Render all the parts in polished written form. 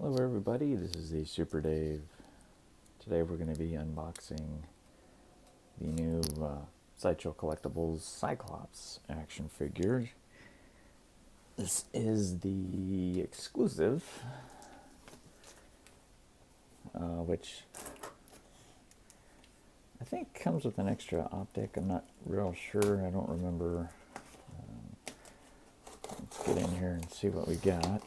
Hello everybody, this is the Super Dave. Today we're going to be unboxing the new Sideshow Collectibles Cyclops action figure. This is the exclusive, which I think comes with an extra optic. I'm not real sure, I don't remember. Let's get in here and see what we got.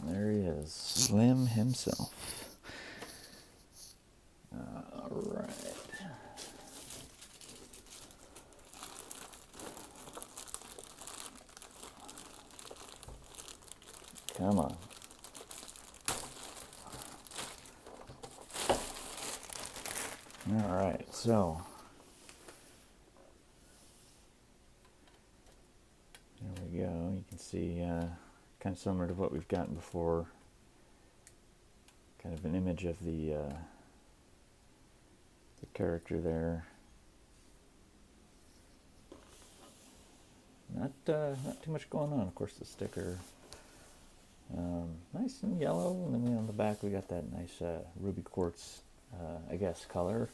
There he is, Slim himself. Alright. Come on. Alright, so there we go. You can see kind of similar to what we've gotten before. Kind of an image of the character there. Not too much going on. Of course, the sticker nice and yellow, and then on the back we got that nice ruby quartz, I guess, color.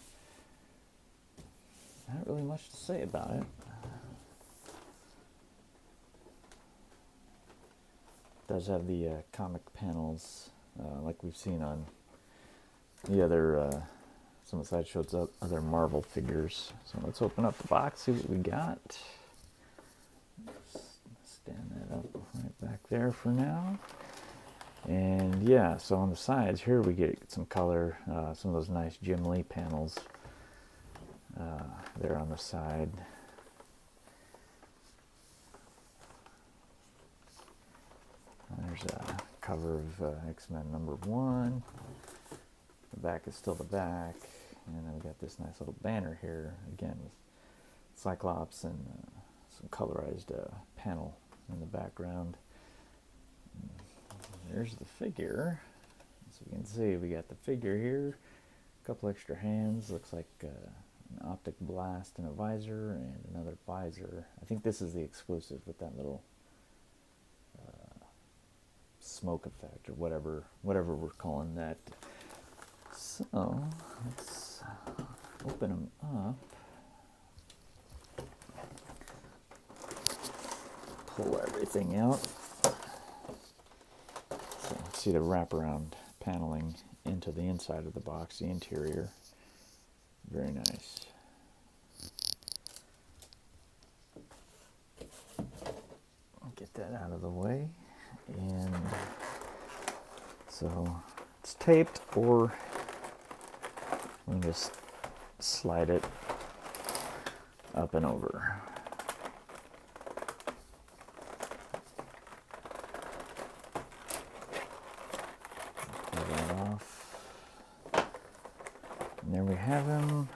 Not really much to say about it. It does have the comic panels, like we've seen on the other some of Sideshow's other Marvel figures. So let's open up the box, see what we got. Stand that up right back there for now. And yeah, so on the sides here we get some color, some of those nice Jim Lee panels there on the side. There's a cover of X-Men #1. The back is still the back, and then we got this nice little banner here, again with Cyclops and some colorized panel in the background. There's the figure. As you can see, we got the figure here, a couple extra hands, looks like an Optic Blast and a Visor, and another Visor. I think this is the exclusive with that little smoke effect, or whatever we're calling that. So let's open them up, pull everything out. So let's see the wraparound paneling into the inside of the box, the interior. Very nice. Get that out of the way. And so it's taped, or we can just slide it up and over. Pull that off. And there we have him.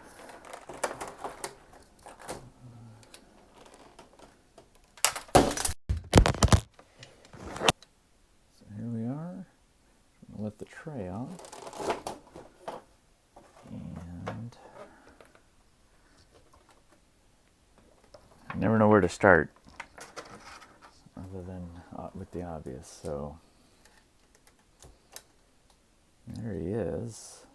Lift the tray off, and I never know where to start other than with the obvious. So there he is.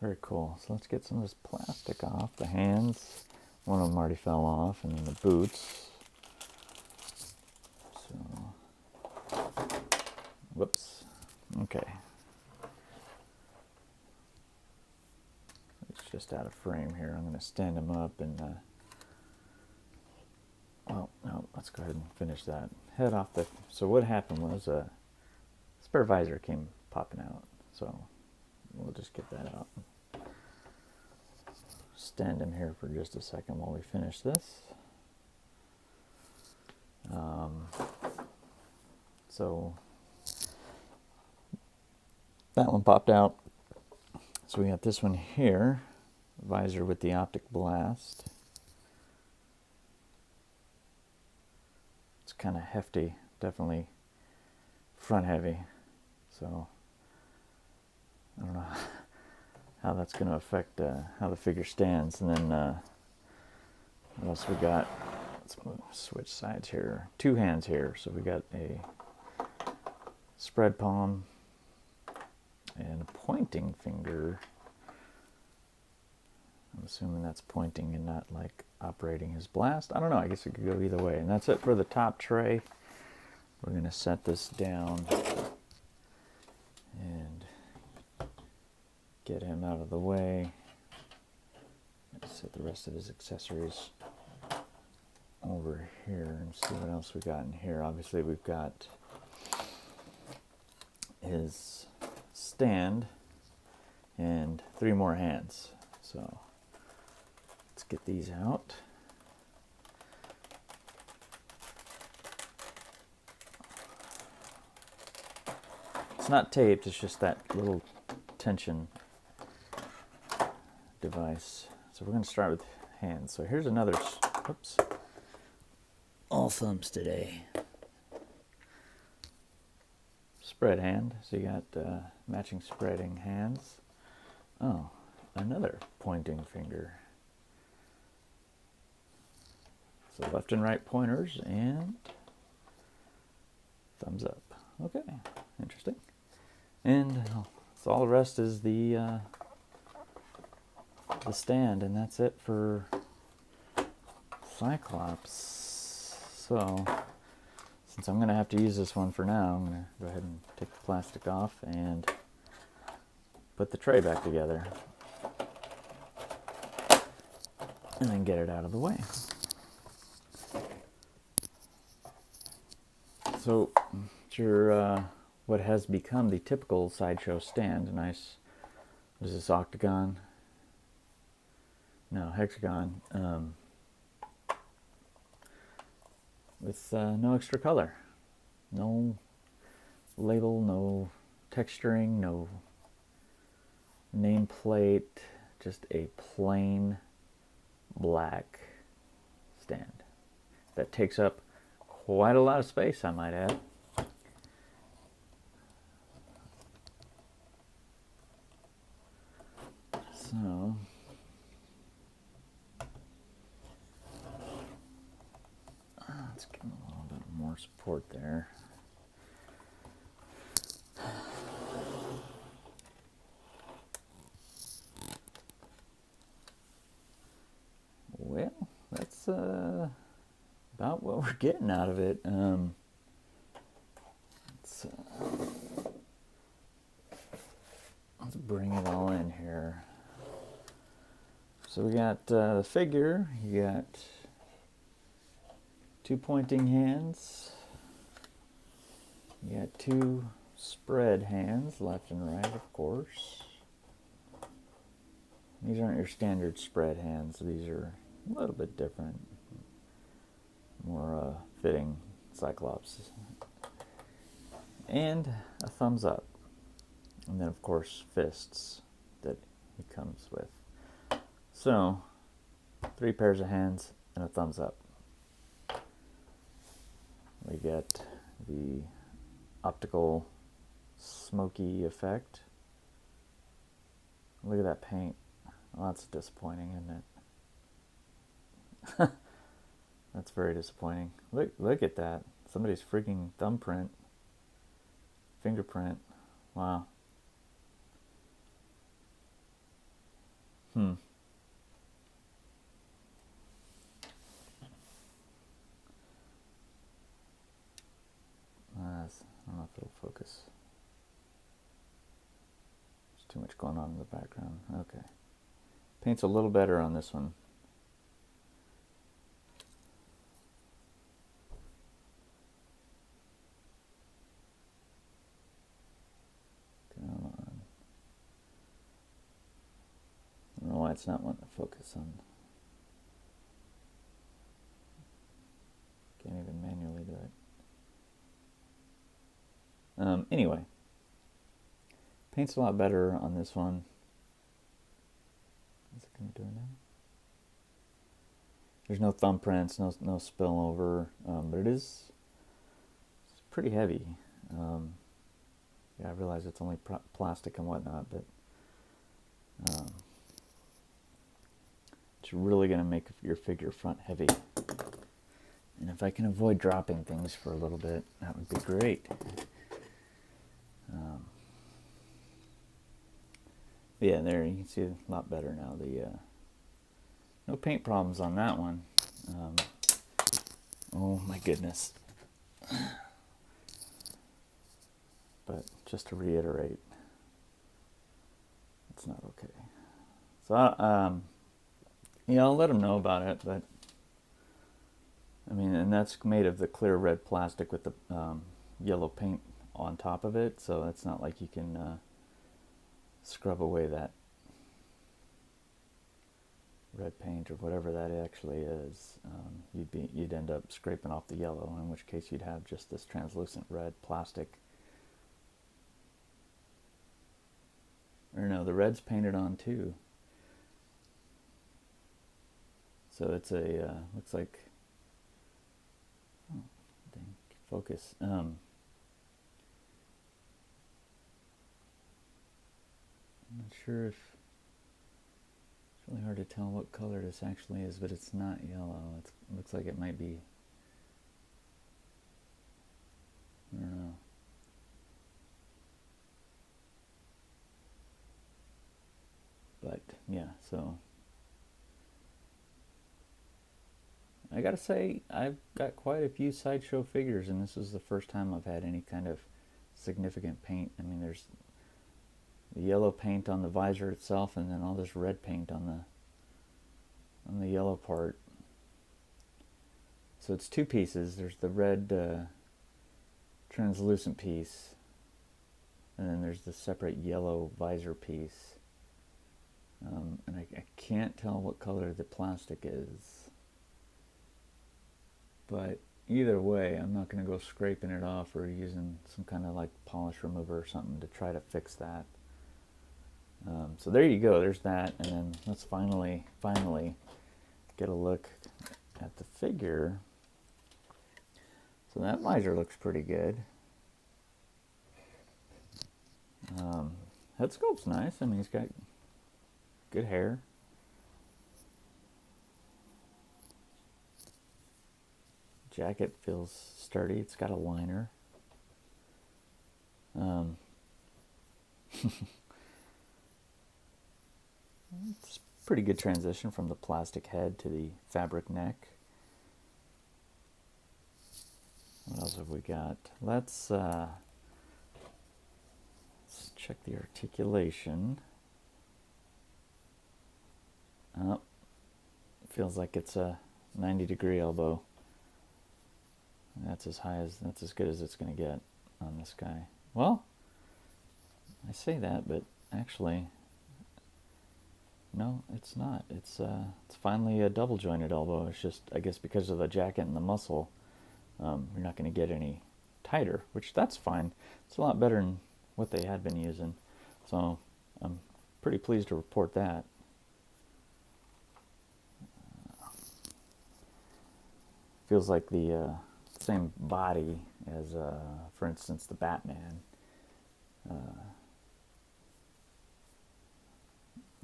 Very cool. So let's get some of this plastic off. The hands, one of them already fell off, and then the boots. Whoops. Okay. It's just out of frame here. I'm going to stand him up and, well, no, let's go ahead and finish that. Head off the, so what happened was a spare visor came popping out. So we'll just get that out. Stand him here for just a second while we finish this. So that one popped out. So we got this one here, visor with the Optic Blast. It's kind of hefty, definitely front heavy, so I don't know how that's going to affect how the figure stands. And then what else we got? Let's switch sides here. Two hands here, so we got a spread palm and a pointing finger. I'm assuming that's pointing and not like operating his blast. I don't know, I guess it could go either way. And that's it for the top tray. We're going to set this down and get him out of the way. Let's set the rest of his accessories over here and see what else we got in here. Obviously we've got his stand and 3 more hands. So let's get these out. It's not taped, it's just that little tension device. So we're going to start with hands. So here's another, oops, all thumbs today. Spread hand. So you got matching spreading hands. Oh, another pointing finger. So left and right pointers and thumbs up. Okay, interesting. And so all the rest is the stand, and that's it for Cyclops. So since I'm going to have to use this one for now, I'm going to go ahead and take the plastic off and put the tray back together. And then get it out of the way. So, your what has become the typical Sideshow stand, a nice, what is this, octagon? No, hexagon, with no extra color. No label, no texturing, no nameplate, just a plain black stand that takes up quite a lot of space, I might add. So let's give him a little bit more support there. Well, that's about what we're getting out of it. Let's bring it all in here. So we got the figure. You got 2 pointing hands. You got 2 spread hands, left and right, of course. These aren't your standard spread hands. These are a little bit different. More fitting Cyclops. And a thumbs up. And then, of course, fists that he comes with. So, 3 pairs of hands and a thumbs up. We get the optical smoky effect. Look at that paint. Well, that's disappointing, isn't it? That's very disappointing. Look at that. Somebody's freaking thumbprint. Fingerprint. Wow. I don't know if it'll focus. There's too much going on in the background. Okay. Paint's a little better on this one. Come on. I don't know why it's not wanting to focus on. Can't even manually do it. Anyway, paint's a lot better on this one. Is it going to do it now? There's no thumbprints, no spillover, but it's pretty heavy. Yeah, I realize it's only plastic and whatnot, but it's really going to make your figure front heavy. And if I can avoid dropping things for a little bit, that would be great. Yeah, there you can see a lot better now. No paint problems on that one. Oh my goodness. But just to reiterate, it's not okay. So, yeah, I'll let them know about it, but I mean, and that's made of the clear red plastic with the yellow paint on top of it, so it's not like you can scrub away that red paint or whatever that actually is. You'd end up scraping off the yellow, in which case you'd have just this translucent red plastic. Or no, the red's painted on too. So it's a looks like, oh dang, focus. I'm not sure if it's really hard to tell what color this actually is, but it's not yellow. It looks like it might be, I don't know. But yeah, so I gotta say, I've got quite a few Sideshow figures, and this is the first time I've had any kind of significant paint. I mean, there's the yellow paint on the visor itself, and then all this red paint on the yellow part. So it's two pieces. There's the red translucent piece, and then there's the separate yellow visor piece. And I can't tell what color the plastic is, but either way, I'm not going to go scraping it off or using some kind of like polish remover or something to try to fix that. So there you go, there's that, and then let's finally get a look at the figure. So that visor looks pretty good. Head sculpt's nice. I mean, he's got good hair. Jacket feels sturdy. It's got a liner. It's a pretty good transition from the plastic head to the fabric neck. What else have we got? Let's check the articulation. Oh, feels like it's a 90-degree elbow. That's as good as it's going to get on this guy. Well, I say that, but actually, no, it's not. It's finally a double jointed elbow. It's just, I guess, because of the jacket and the muscle, you're not going to get any tighter, which that's fine. It's a lot better than what they had been using. So I'm pretty pleased to report that. Feels like the same body as, for instance, the Batman.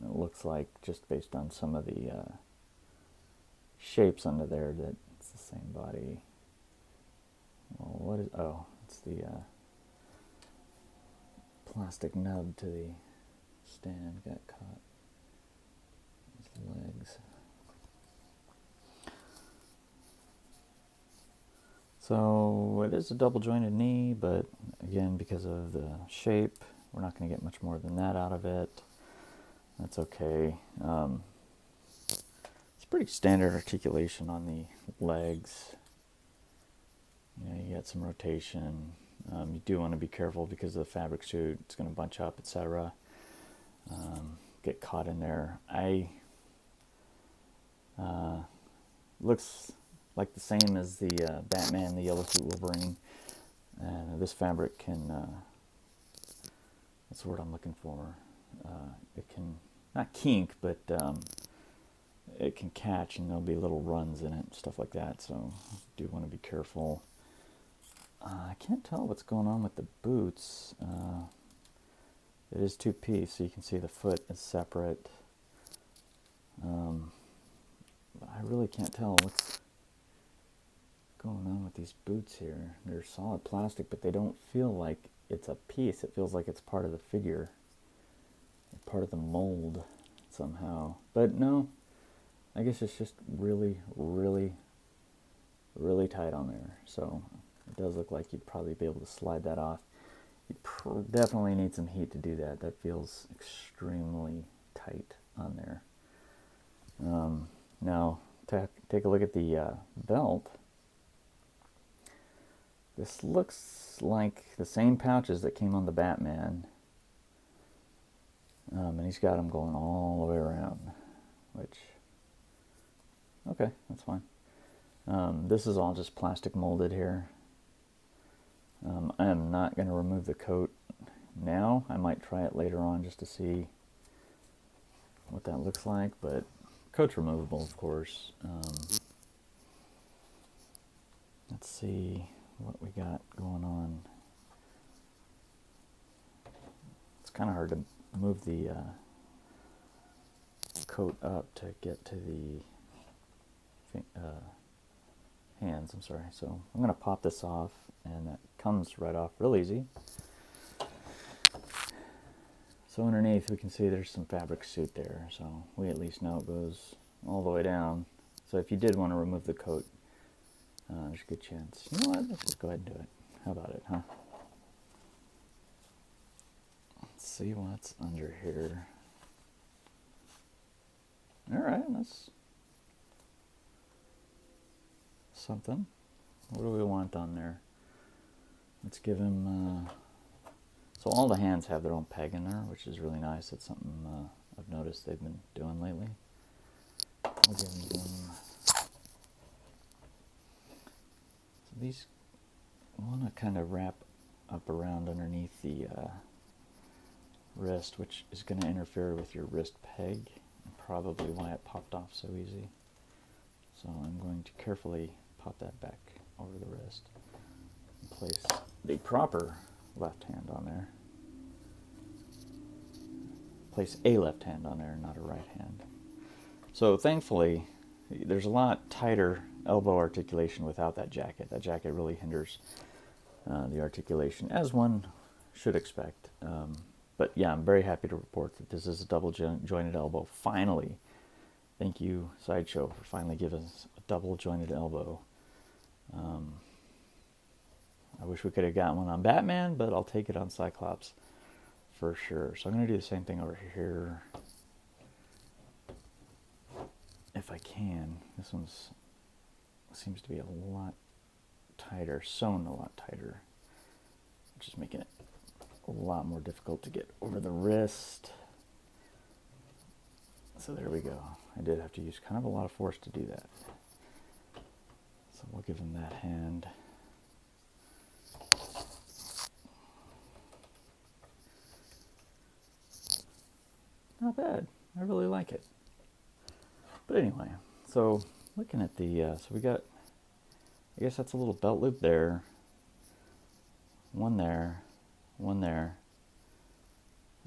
It looks like, just based on some of the shapes under there, that it's the same body. Well, what is? Oh, it's the plastic nub to the stand got caught. His legs. So it is a double jointed knee, but again, because of the shape, we're not going to get much more than that out of it. That's okay. It's pretty standard articulation on the legs. You know, you get some rotation. You do want to be careful because of the fabric suit. It's going to bunch up, etc. Get caught in there. Looks like the same as the Batman, the yellow suit Wolverine. This fabric can, what's the word I'm looking for? It can not kink, but it can catch, and there'll be little runs in it, stuff like that. So do want to be careful. I can't tell what's going on with the boots. It is two-piece, so you can see the foot is separate. I really can't tell what's going on with these boots here. They're solid plastic, but they don't feel like it's a piece. It feels like it's part of the figure, part of the mold somehow. But no, I guess it's just really, really, really tight on there. So it does look like you'd probably be able to slide that off. You definitely need some heat to do that. That feels extremely tight on there. Now, take a look at the belt. This looks like the same pouches that came on the Batman. And he's got them going all the way around, which, okay, that's fine. This is all just plastic molded here. I am not going to remove the coat now. I might try it later on just to see what that looks like, but coat's removable, of course. Let's see what we got going on. It's kind of hard to move the coat up to get to the hands. I'm sorry. So I'm going to pop this off, and that comes right off real easy. So underneath we can see there's some fabric suit there, so we at least know it goes all the way down. So if you did want to remove the coat, there's a good chance. You know what? Let's just go ahead and do it. How about it, huh? Let's see what's under here. All right, that's something. What do we want on there? Let's give him... so all the hands have their own peg in there, which is really nice. That's something I've noticed they've been doing lately. We'll give them... So these want to kind of wrap up around underneath the wrist, which is going to interfere with your wrist peg, and probably why it popped off so easy. So I'm going to carefully pop that back over the wrist and place the proper left hand on there. Place a left hand on there, not a right hand. So thankfully, there's a lot tighter elbow articulation without that jacket. That jacket really hinders the articulation, as one should expect. But yeah, I'm very happy to report that this is a double jointed elbow. Finally, thank you, Sideshow, for finally giving us a double jointed elbow. I wish we could have gotten one on Batman, but I'll take it on Cyclops for sure. So I'm going to do the same thing over here, if I can. This one seems to be a lot tighter, sewn a lot tighter, which is making it a lot more difficult to get over the wrist. So there we go. I did have to use kind of a lot of force to do that. So we'll give him that hand. Not bad. I really like it. But anyway, so looking at the, so we got, I guess that's a little belt loop there. One there,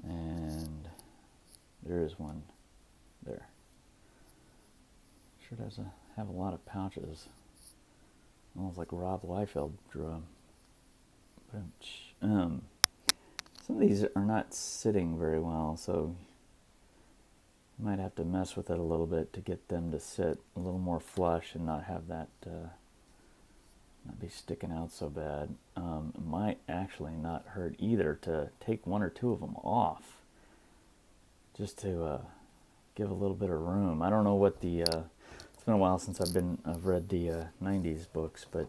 and there is one there. Sure does have a lot of pouches. Almost like Rob Liefeld drum. Some of these are not sitting very well, so you might have to mess with it a little bit to get them to sit a little more flush and not have that not be sticking out so bad. It might actually not hurt either to take one or two of them off, just to give a little bit of room. I don't know what the it's been a while since I've read the 90s books, but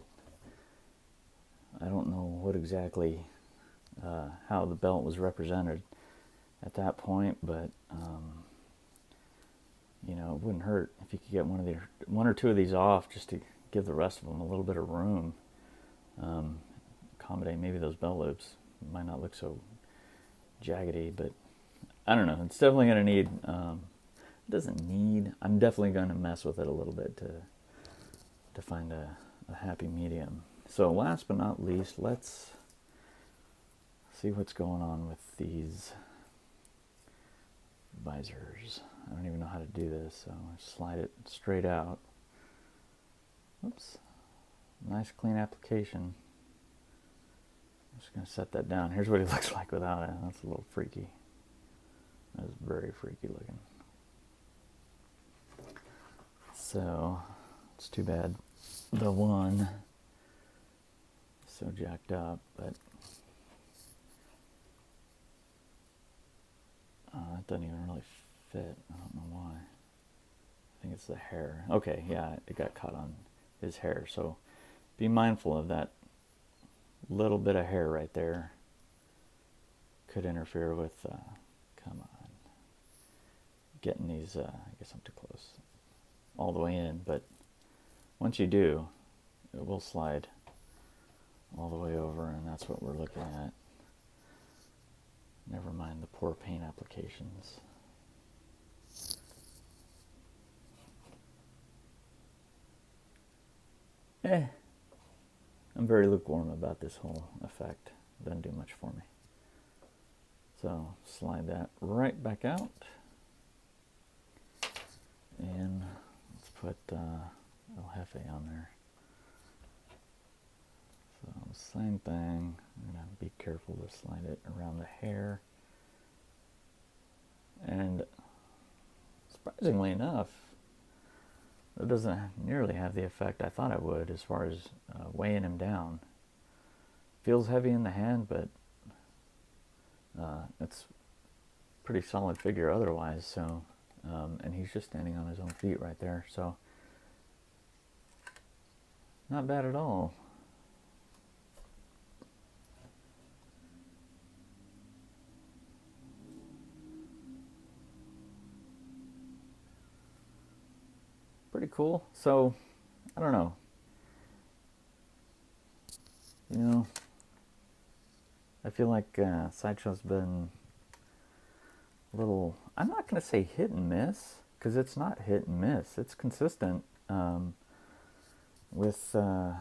I don't know what exactly how the belt was represented at that point, but you know, it wouldn't hurt if you could get one or two of these off, just to give the rest of them a little bit of room. Accommodate maybe those belt loops. It might not look so jaggedy, but I don't know. It's definitely going to need, it doesn't need, I'm definitely going to mess with it a little bit to find a happy medium. So last but not least, let's see what's going on with these visors. I don't even know how to do this, so I slide it straight out. Oops. Nice clean application. I'm just going to set that down. Here's what he looks like without it. That's a little freaky. That's very freaky looking. So, it's too bad the one is so jacked up, but it doesn't even really fit. I don't know why. I think it's the hair. Okay, yeah, it got caught on his hair. So be mindful of that little bit of hair right there. Could interfere with, come on, getting these, I guess I'm too close, all the way in. But once you do, it will slide all the way over, and that's what we're looking at. Never mind the poor paint applications. I'm very lukewarm about this whole effect. It doesn't do much for me. So slide that right back out. And let's put El Jefe on there. So same thing. I'm going to be careful to slide it around the hair. And surprisingly enough, it doesn't nearly have the effect I thought it would as far as weighing him down. Feels heavy in the hand, but it's pretty solid figure otherwise. So, and he's just standing on his own feet right there. So, not bad at all. Pretty cool. So, I don't know. You know, I feel like Sideshow's been a little, I'm not going to say hit and miss, because it's not hit and miss. It's consistent with the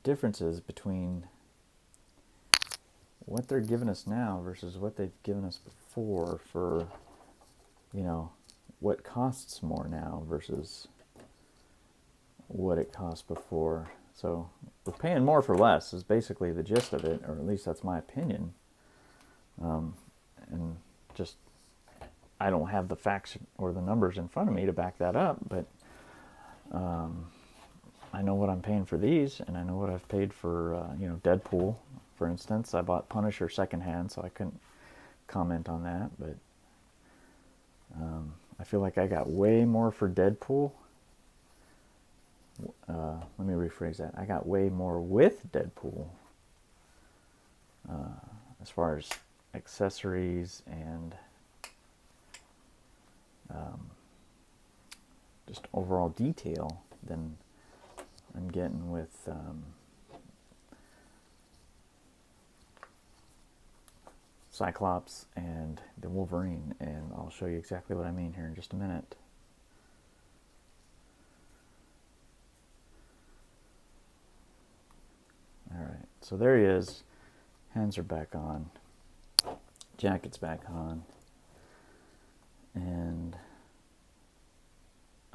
differences between what they're giving us now versus what they've given us before for, you know, what costs more now versus what it cost before. So we're paying more for less is basically the gist of it, or at least that's my opinion. And just, I don't have the facts or the numbers in front of me to back that up, but I know what I'm paying for these, and I know what I've paid for, you know, Deadpool, for instance. I bought Punisher secondhand, so I couldn't comment on that, but I feel like I got way more for Deadpool. Let me rephrase that. I got way more with Deadpool as far as accessories and just overall detail than I'm getting with Cyclops and the Wolverine, and I'll show you exactly what I mean here in just a minute. Alright, so there he is. Hands are back on. Jacket's back on. And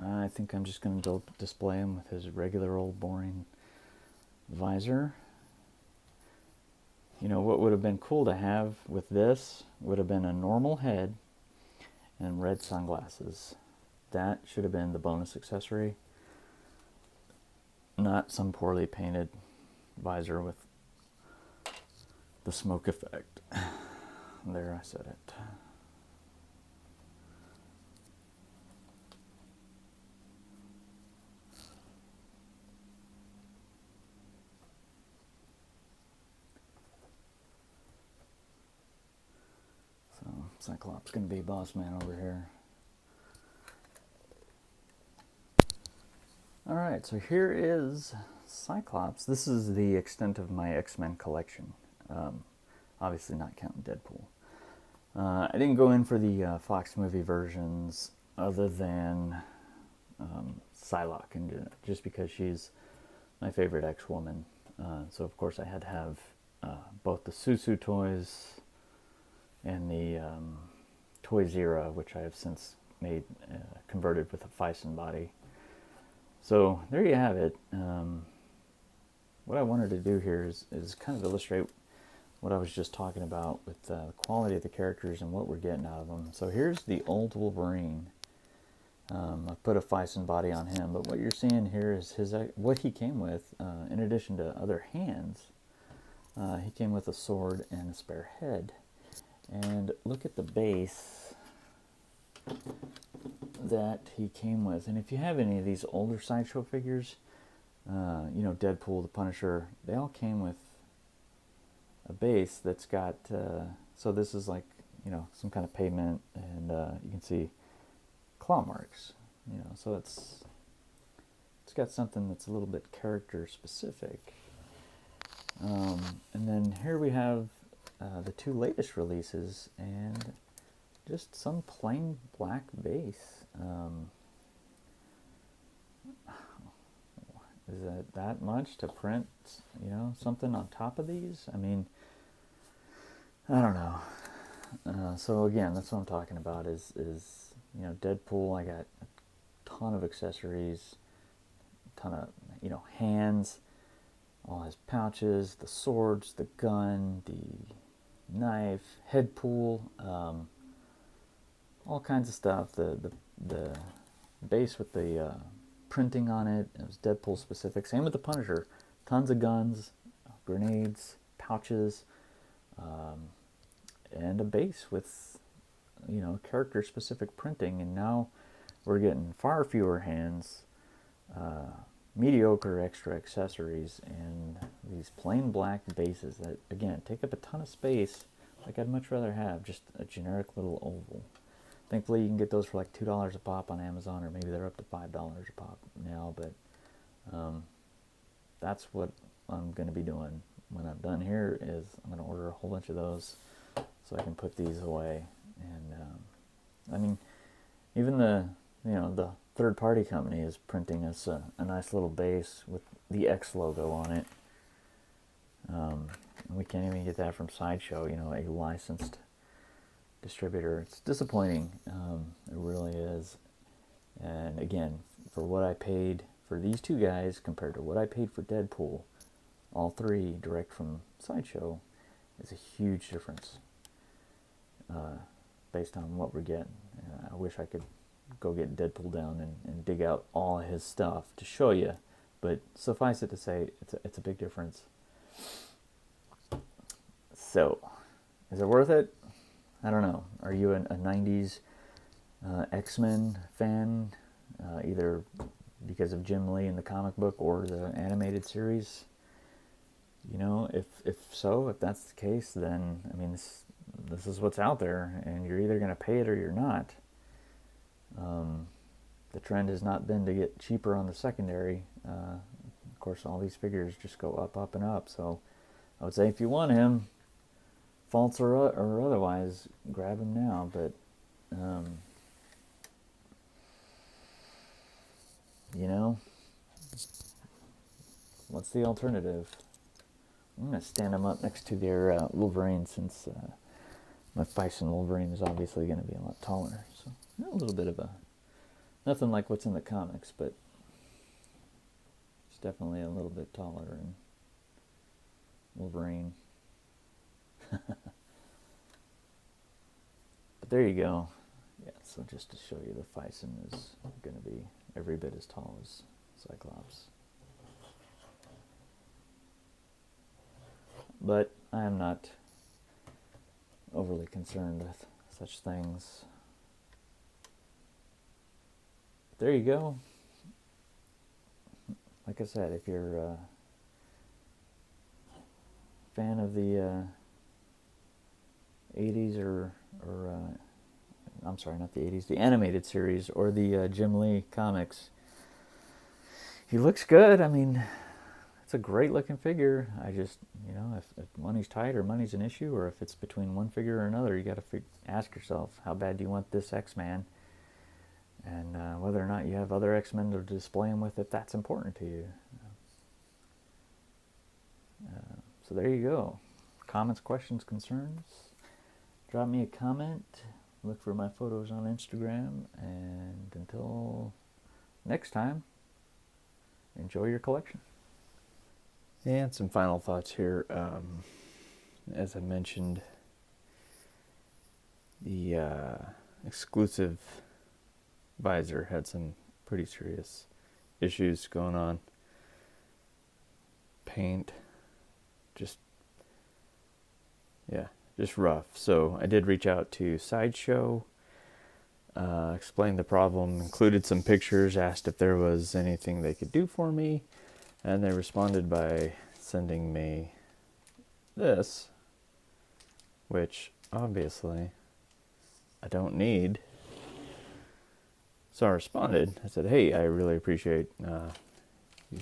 I think I'm just going to display him with his regular old boring visor. You know, what would have been cool to have with this would have been a normal head and red sunglasses. That should have been the bonus accessory, not some poorly painted visor with the smoke effect. There, I said it. So, Cyclops gonna be boss man over here. Alright, so here is Cyclops. This is the extent of my X-Men collection. Obviously not counting Deadpool. I didn't go in for the Fox movie versions other than Psylocke, and just because she's my favorite X-Woman. So of course I had to have both the Susu toys and the Toy Zera, which I have since made converted with a Fison body. So there you have it. What I wanted to do here is kind of illustrate what I was just talking about with the quality of the characters and what we're getting out of them. So here's the old Wolverine. I put a Fison body on him, but what you're seeing here is what he came with. In addition to other hands, he came with a sword and a spare head. And look at the base that he came with. And if you have any of these older Sideshow figures, you know, Deadpool, the Punisher, they all came with a base that's got, so this is like, you know, some kind of pavement, and you can see claw marks, you know, so it's got something that's a little bit character specific. And then here we have the two latest releases, and just some plain black base. Is it that much to print, you know, something on top of these? I mean, I don't know. So again, that's what I'm talking about is you know, Deadpool. I got a ton of accessories, a ton of, you know, hands, all his pouches, the swords, the gun, the knife, head pool, all kinds of stuff. The base with the printing on it, it was Deadpool specific. Same with the Punisher. Tons of guns, grenades, pouches, and a base with, you know, character specific printing. And now we're getting far fewer hands, mediocre extra accessories, and these plain black bases that, again, take up a ton of space. Like, I'd much rather have just a generic little oval. Thankfully, you can get those for like $2 a pop on Amazon, or maybe they're up to $5 a pop now. But that's what I'm going to be doing when I'm done here. Is I'm going to order a whole bunch of those so I can put these away. And I mean, even the third-party company is printing us a nice little base with the X logo on it. And we can't even get that from Sideshow, you know, a licensed distributor. It's disappointing. It really is. And again, for what I paid for these two guys compared to what I paid for Deadpool, all three direct from Sideshow, is a huge difference based on what we're getting. I wish I could go get Deadpool down and dig out all his stuff to show you, but suffice it to say, it's a big difference. So, is it worth it? I don't know. Are you a 90s X-Men fan, either because of Jim Lee in the comic book or the animated series? You know, if that's the case, then, I mean, this is what's out there, and you're either going to pay it or you're not. The trend has not been to get cheaper on the secondary. Of course, all these figures just go up, up, and up. So I would say if you want him, faults or otherwise, grab him now. But you know, what's the alternative? I'm going to stand him up next to their Wolverine, since my Bison Wolverine is obviously going to be a lot taller. So a little bit of nothing like what's in the comics, but it's definitely a little bit taller in Wolverine. But there you go. Yeah, so just to show you, the Bison is going to be every bit as tall as Cyclops. But I am not overly concerned with such things. There you go. Like I said, if you're a fan of the 80s or I'm sorry, not the 80s, the animated series, or the Jim Lee comics, he looks good. I mean, it's a great looking figure. I just, you know, if money's tight or money's an issue, or if it's between one figure or another, you got to ask yourself, how bad do you want this X-Man? And whether or not you have other X-Men to display them with, if that's important to you. So there you go. Comments, questions, concerns? Drop me a comment. Look for my photos on Instagram. And until next time, enjoy your collection. And some final thoughts here. As I mentioned, the exclusive Visor had some pretty serious issues going on. Paint, just rough. So I did reach out to Sideshow, explained the problem, included some pictures, asked if there was anything they could do for me, and they responded by sending me this, which obviously I don't need. So I responded. I said, hey, I really appreciate you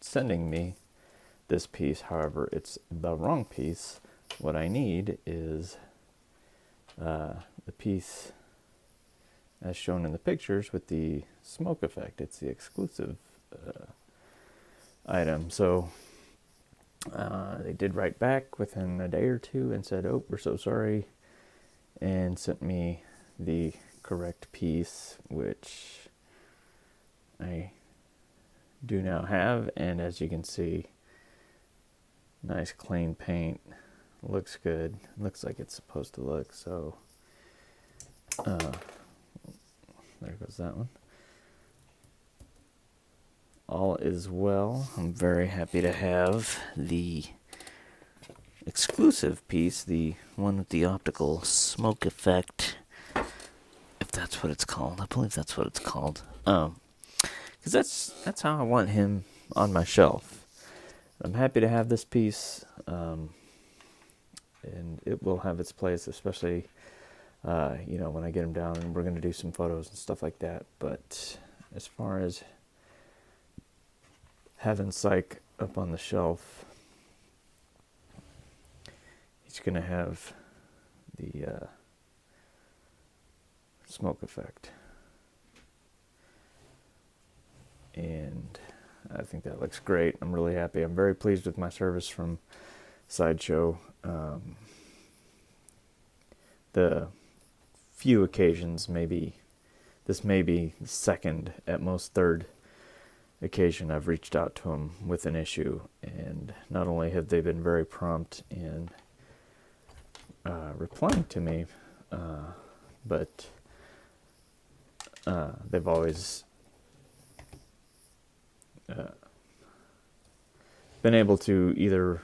sending me this piece. However, it's the wrong piece. What I need is the piece as shown in the pictures with the smoke effect. It's the exclusive item. So they did write back within a day or two and said, oh, we're so sorry, and sent me the correct piece, which I do now have. And as you can see, nice clean paint, looks good, looks like it's supposed to look. So there goes that one. All is well. I'm very happy to have the exclusive piece, the one with the optical smoke effect, if that's what it's called. I believe that's what it's called. Because that's how I want him on my shelf. I'm happy to have this piece, and it will have its place, especially you know, when I get him down and we're going to do some photos and stuff like that. But as far as having Psych up on the shelf, he's going to have the smoke effect. And I think that looks great. I'm really happy. I'm very pleased with my service from Sideshow. The few occasions, maybe this may be the second, at most third occasion I've reached out to them with an issue, and not only have they been very prompt in replying to me, but they've always been able to either,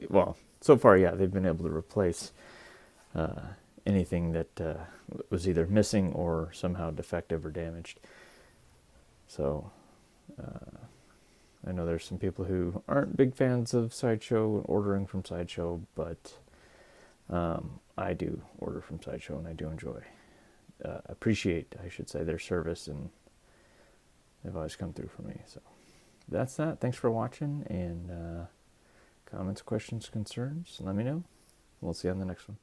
well, so far, yeah, they've been able to replace anything that was either missing or somehow defective or damaged. So I know there's some people who aren't big fans of Sideshow and ordering from Sideshow, but I do order from Sideshow, and I do appreciate, I should say, their service, and they've always come through for me. So that's that. Thanks for watching, and comments, questions, concerns, let me know. We'll see you on the next one.